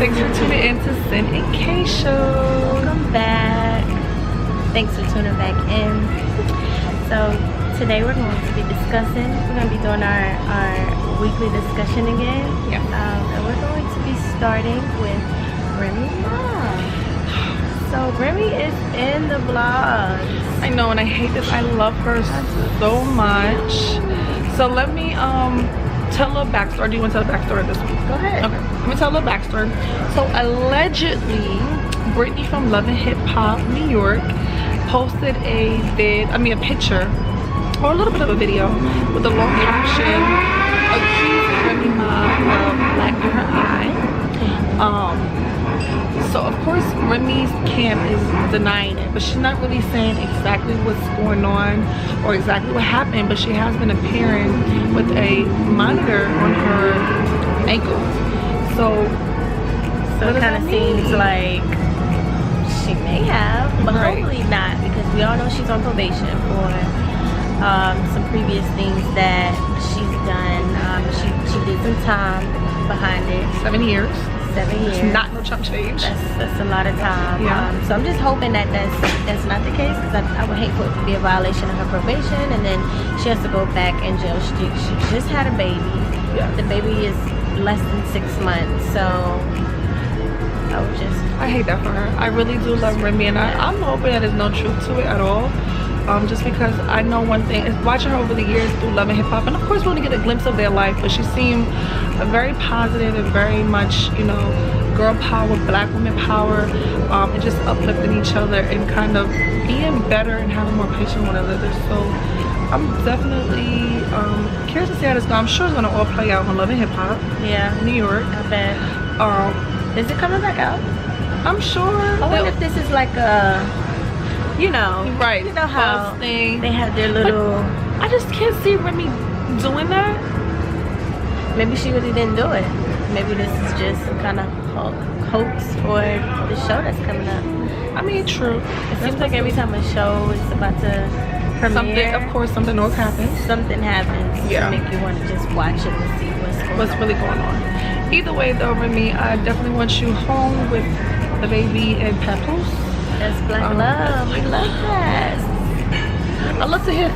Thanks for tuning in to Cin and Kay Show. Welcome back. Thanks for tuning back in. So today we're going to be discussing, we're going to be doing our weekly discussion again. Yeah. And we're going to be starting with Remy Ma. So Remy is in the vlogs. I know, and I hate this. I love her so much. So let me tell a backstory. Do you want to tell a backstory this week? Go ahead. Okay, let me tell a backstory. So allegedly, Brittany from Love and Hip Hop New York posted a picture or a little bit of a video with a long caption accusing Remy Ma of black in her eye. So of course Remy's camp is denying it, but she's not really saying exactly what's going on or exactly what happened, but she has been appearing with a monitor on her ankle. So it kind of seems like she may have, but hopefully not, because we all know she's on probation for some previous things that she's done. She did some time behind it. 7 years. 7 years. It's not no chump change. That's a lot of time. Yeah. So I'm just hoping that that's not the case, because I would hate for it to be a violation of her probation and then she has to go back in jail. She just had a baby. Yeah. The baby is less than 6 months, so I hate that for her. I really do love Remy, and I'm hoping that there's no truth to it at all. Just because I know one thing is watching her over the years through Love and Hip Hop, and of course we want to get a glimpse of their life, but she seemed very positive and very much, you know, girl power, black women power, and just uplifting each other and kind of being better and having more patience with one another. So I'm definitely curious to see how this goes. I'm sure it's gonna all play out on Love and Hip Hop. Yeah, New York. I bet. Is it coming back out? I'm sure. I wonder if this is like a, you know, right? You know how thing. They have their little. I just can't see Remy doing that. Maybe she really didn't do it. Maybe this is just some kind of hoax for the show that's coming up. I mean, true. It seems like every time a show is about to premiere, of course, something always happens. Something happens to make you want to just watch it and see what's really going on. Either way, though, Remy, I definitely want you home with the baby and Papoose. That's black love. We love that. I love to hear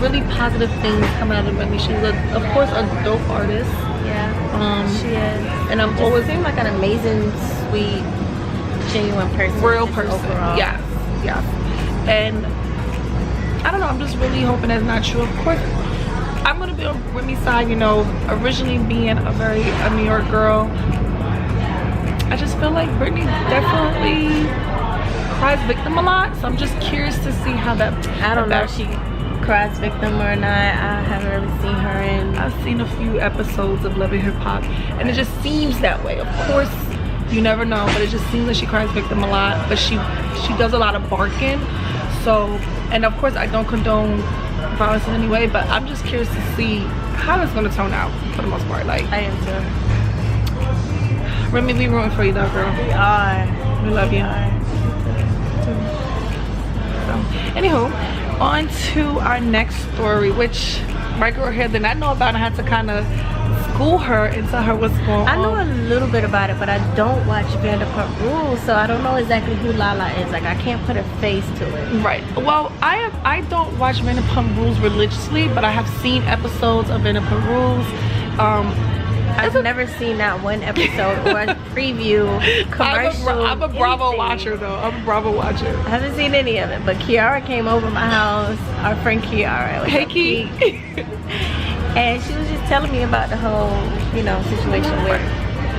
really positive things coming out of Remy. She's of course a dope artist. Yeah, she is. And I'm always seem like an amazing, sweet, genuine person. Real person. Overall. Yes. And I don't know, I'm just really hoping that's not true. Of course, I'm gonna be on Remy's side, you know, originally being a New York girl. I just feel like Brittany definitely cries victim a lot, so I'm just curious to see how that. I don't know if she cries victim or not. I haven't really seen her in. I've seen a few episodes of Love and Hip Hop, and it just seems that way. Of course, you never know, but it just seems like she cries victim a lot. But she does a lot of barking. So, and of course, I don't condone violence in any way, but I'm just curious to see how it's gonna turn out for the most part. Like, I am too. Remy, we rooting for you though, girl. We are. We love you. So, anywho, on to our next story, which my girl here did not know about. I had to kind of school her and tell her what's going on. I know a little bit about it, but I don't watch Vanderpump Rules, so I don't know exactly who Lala is. Like, I can't put a face to it. Right. Well, I don't watch Vanderpump Rules religiously, but I have seen episodes of Vanderpump Rules. I've never seen that one episode or a preview commercial. I'm a Bravo watcher though. I'm a Bravo watcher. I haven't seen any of it, but Kiara came over my house. Our friend Kiara. Hey, Ki. And she was just telling me about the whole, you know, situation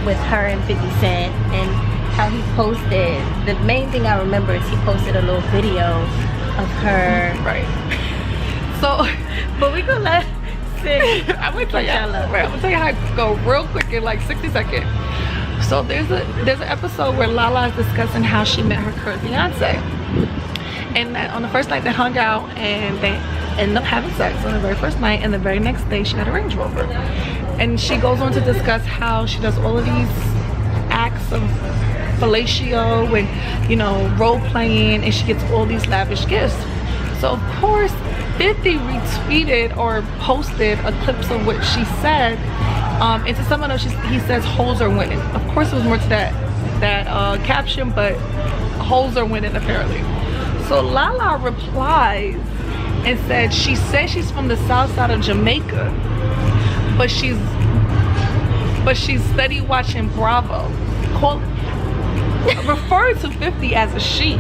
with her and 50 Cent and how he posted. The main thing I remember is he posted a little video of her. Right. So, but we gonna let. I'm gonna tell you how it go real quick in like 60 seconds. So there's an episode where Lala is discussing how she met her current fiance, and that on the first night they hung out and they ended up having sex on the very first night, and the very next day she had a Range Rover. And she goes on to discuss how she does all of these acts of fellatio and, you know, role playing, and she gets all these lavish gifts. So of course 50 retweeted or posted a clips of what she said. And to some of them, he says hoes are winning. Of course, it was more to that that caption, but hoes are winning apparently. So Lala replies and said she says she's from the south side of Jamaica, but she's steady watching Bravo. Referred to 50 as a she.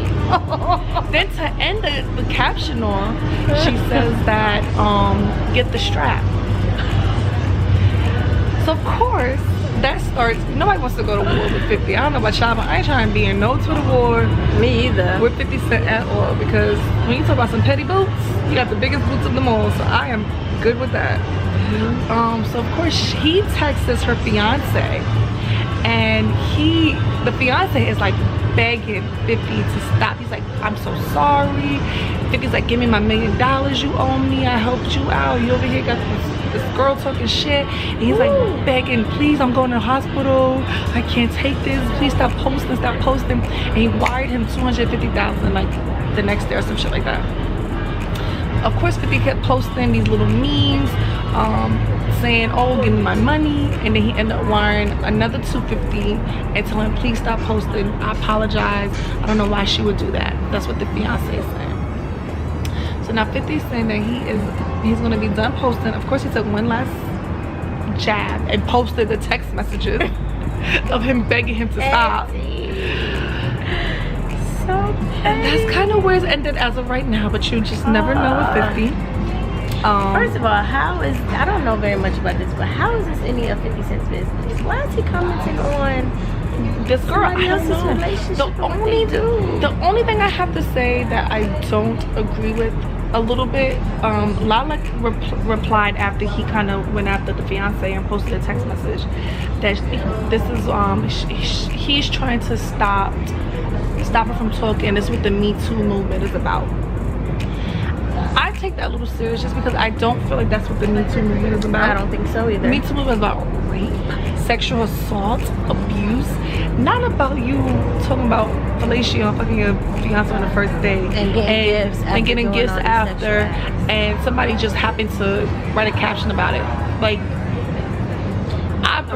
Then to end the caption on, she says that get the strap. So of course that starts. Nobody wants to go to war with 50. I don't know about y'all, but I ain't trying to be in no Twitter war. Me either. With 50 Cent at all, because when you talk about some petty boots, you got the biggest boots of them all. So I am good with that. So of course he texts her fiance, and the fiance is like begging 50 to stop. He's like, I'm so sorry. 50's like, give me my $1 million you owe me. I helped you out. You over here got this girl talking shit. And he's like begging, please, I'm going to the hospital. I can't take this. Please stop posting, stop posting. And he wired him $250,000 like the next day or some shit like that. Of course 50 kept posting these little memes saying, oh, give me my money, and then he ended up wiring another $250 and telling him, please stop posting, I apologize, I don't know why she would do that. That's what the fiance is saying. So now 50 is saying that he's gonna be done posting. Of course he took one last jab and posted the text messages of him begging him to stop. And that's kind of where it's ended as of right now, but you just never know with 50. First of all, I don't know very much about this, but how is this any of 50 Cent's business? Why is he commenting on this girl? I don't know. Relationship? The only thing I have to say that I don't agree with a little bit, Lala replied after he kind of went after the fiance and posted a text message that this is he's trying to stop her from talking. This is what the Me Too movement is about. I take that a little serious just because I don't feel like that's what the Me Too movement is about. I don't think so either. Me Too movement is about rape, sexual assault, abuse, not about you talking about fellatio and fucking your fiance on the first day and getting gifts after and somebody just happened to write a caption about it. Like,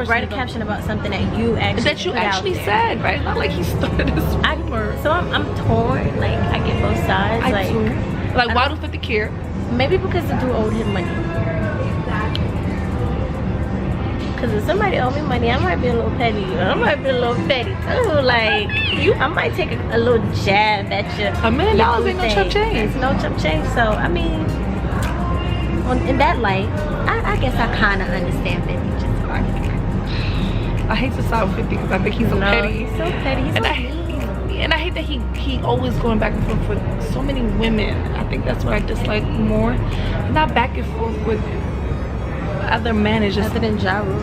write a caption about something that you actually said, right? Not like he started this rumor. So I'm torn. Like, I get both sides. Like why do 50 care? Maybe because the dude owed him money. Because if somebody owed me money, I might be a little petty. I might be a little petty too. Like, I might take a little jab at you. $1 million ain't no chump change. It's no chump change. So I mean, in that light, I guess I kind of understand 50 just arguing. I hate to side with 50 because I think he's so petty. He's so petty. He's and I hate that he always going back and forth with so many women. I think that's what I dislike more. Not back and forth with other men. It's just other than Ja Rule.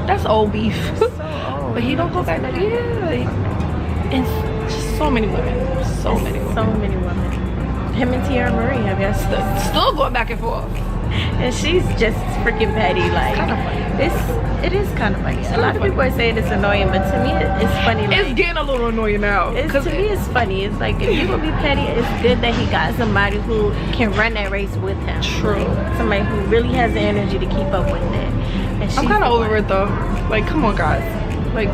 That's old beef. So old. But he don't go back. And just so many women. So many women. Him and Tiara Marie have y'all still going back and forth. And she's just freaking petty. Like, kind of funny. It is kind of funny. A lot of people are saying it's annoying, but to me it's funny. Like, it's getting a little annoying now. To me it's funny. It's like, if you gonna be petty, it's good that he got somebody who can run that race with him. True. Like, somebody who really has the energy to keep up with it. And I'm kind of over it though. Like, come on guys. Like,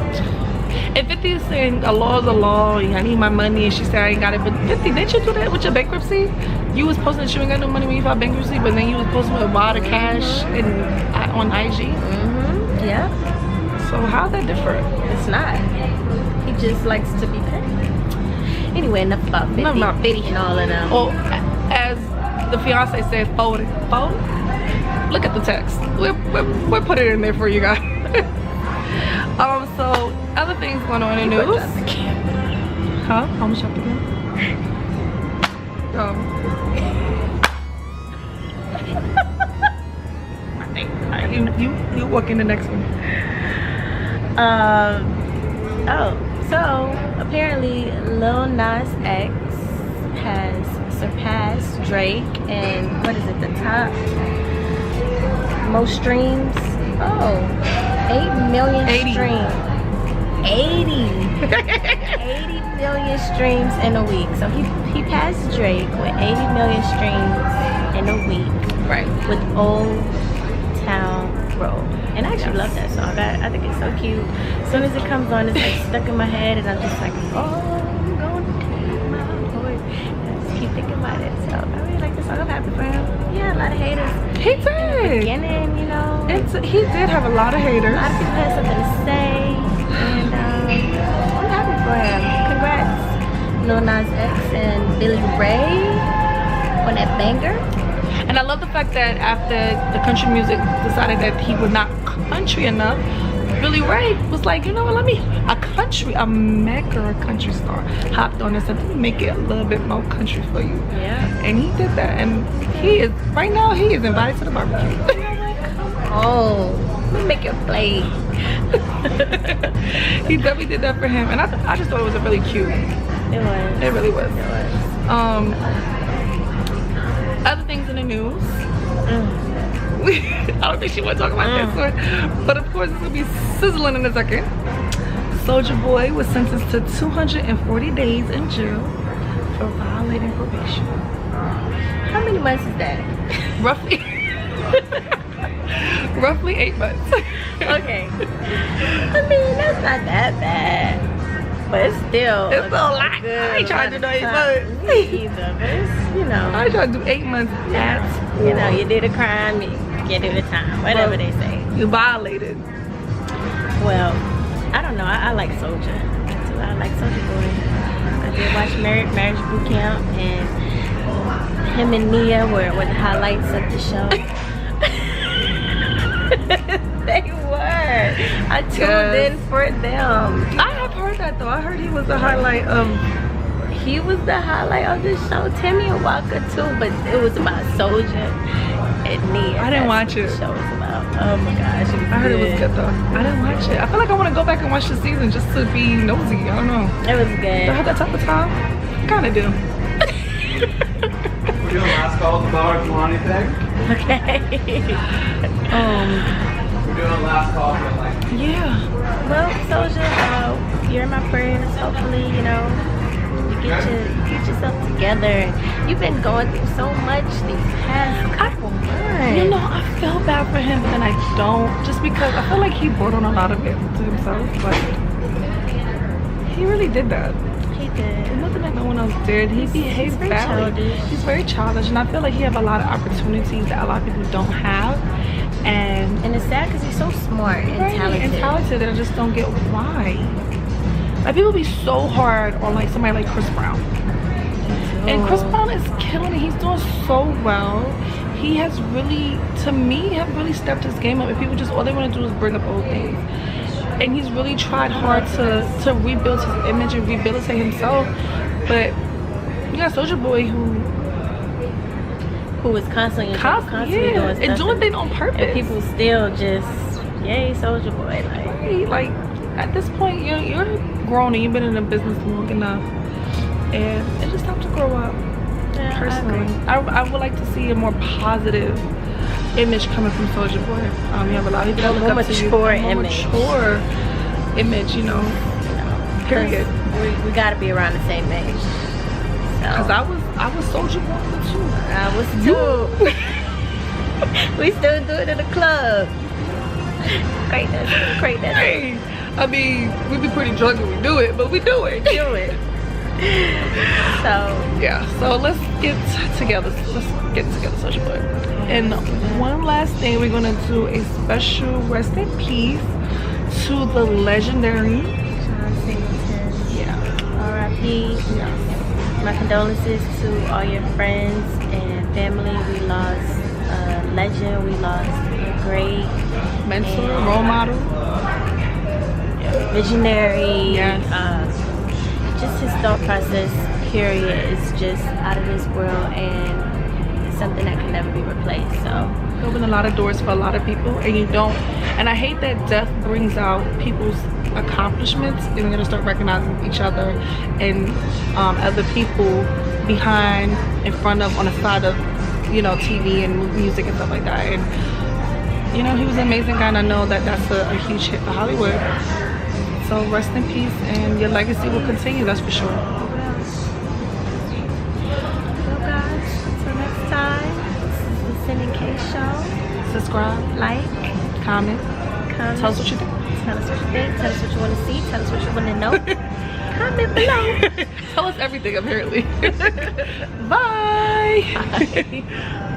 if 50 is saying a law is a law, I need my money, and she said I ain't got it, but 50, didn't you do that with your bankruptcy? You was posting that you ain't got no money when you filed bankruptcy, but then you was posting with a lot of cash on IG. Yeah. So how's that different? It's not. He just likes to be petty. Anyway, enough about 50 and all of them. Well, as the fiance said, fold it. Look at the text. We'll put it in there for you guys. So other things going on in the news. Huh? How much up again? You walk in the next one. So apparently Lil Nas X has surpassed Drake and what is it, the top most streams? 8 million 80. streams. 80 million streams in a week. So he passed Drake with 80 million streams in a week. Right. With Old Town role. And I actually love that song. I think it's so cute. As soon as it comes on, it's like stuck in my head, and I'm just like, oh, I'm going to take my voice. And I just keep thinking about it. So I really like the song. I'm happy for him. Yeah, a lot of haters. He did. In the beginning, you know. He did have a lot of haters. A lot of people had something to say, and I'm happy for him. Congrats, Lil Nas X and Billy Ray on that banger. And I love the fact that after the country music decided that he was not country enough, Billy Ray was like, you know what, a mega country star hopped on and said, let me make it a little bit more country for you. Yeah. And he did that, and right now he is invited to the barbecue. Oh, let me make your plate. He definitely did that for him, and I just thought it was a really cute. It was. It really was. It was. Other things in the news. I don't think she wants to talk about this one, but of course it's gonna be sizzling in a second. Soulja Boy was sentenced to 240 days in jail for violating probation. How many months is that? Roughly 8 months. Okay. I mean, that's not that bad. But it's still a lot. I ain't trying to do 8 months. Me either, but it's, you know. I ain't trying to do 8 months at all. You know, you did a crime, you get do the time. Whatever they say. You violated. Well, I don't know. I like Soulja. I like Soulja Boy. I did watch Marriage Boot Camp, and him and Nia were the highlights of the show. They were. I tuned in for them. I have heard that though. I heard he was the highlight of. He was the highlight of the show. Timmy and Walker too, but it was about Soulja and Nia. I didn't watch it. The show was about. Oh my gosh, I heard it was good though. I didn't watch it. I feel like I want to go back and watch the season just to be nosy. I don't know. It was good. Do I have that type of time? Kind of do. We're doing last call tomorrow if you want anything. Okay. We're doing last call for like. Yeah. Well, Soulja, you're in my prayers. Hopefully, you know, you get yourself together. You've been going through so much these past couple months. You know, I feel bad for him, but then I don't. Just because I feel like he brought on a lot of it to himself, but he really did that. He did. There's nothing that no one else did. He behaved badly. He's very childish, and I feel like he have a lot of opportunities that a lot of people don't have. And it's sad because he's so smart and talented. And I just don't get why. Like, people be so hard on like somebody like Chris Brown. And Chris Brown is killing it. He's doing so well. He has really, to me, have really stepped his game up. And people just, all they want to do is bring up old things. And he's really tried hard to rebuild his image and rehabilitate himself. But you got Soulja Boy who is constantly doing stuff and doing things on purpose. And people still just, yay, Soulja Boy. Like at this point, you're grown and you've been in the business long enough. And it's just time to grow up. Yeah, personally, I would like to see a more positive image coming from Soulja Boy. You have a lot of people that look up to you. More mature image, you know. Period. We gotta be around the same age. Cause I was Soulja Boy too. I was too. We still do it in the club. Greatness. Hey, I mean, we be pretty drunk when we do it, but we do it. So yeah, so let's get together. Soulja Boy. And one last thing, we're gonna do a special rest in peace to the legendary John Singleton. Yeah. R.I.P. Yes. My condolences to all your friends and family. We lost a legend. We lost a great mentor, role model, visionary. Yes. Just his thought process, period, is just out of this world, and it's something that can never be replaced. So open a lot of doors for a lot of people, and I hate that death brings out people's accomplishments, and we're gonna start recognizing each other and other people behind, in front of, on the side of, you know, TV and music and stuff like that. And you know, he was an amazing guy, and I know that that's a huge hit for Hollywood. So rest in peace, and your legacy will continue, that's for sure. Well guys, until next time, this is the Cin and Kay Show. Subscribe, like, comment. Tell us what you think. Tell us what you think. Tell us what you want to see. Tell us what you want to know. Comment below. Tell us everything, apparently. Bye. Bye.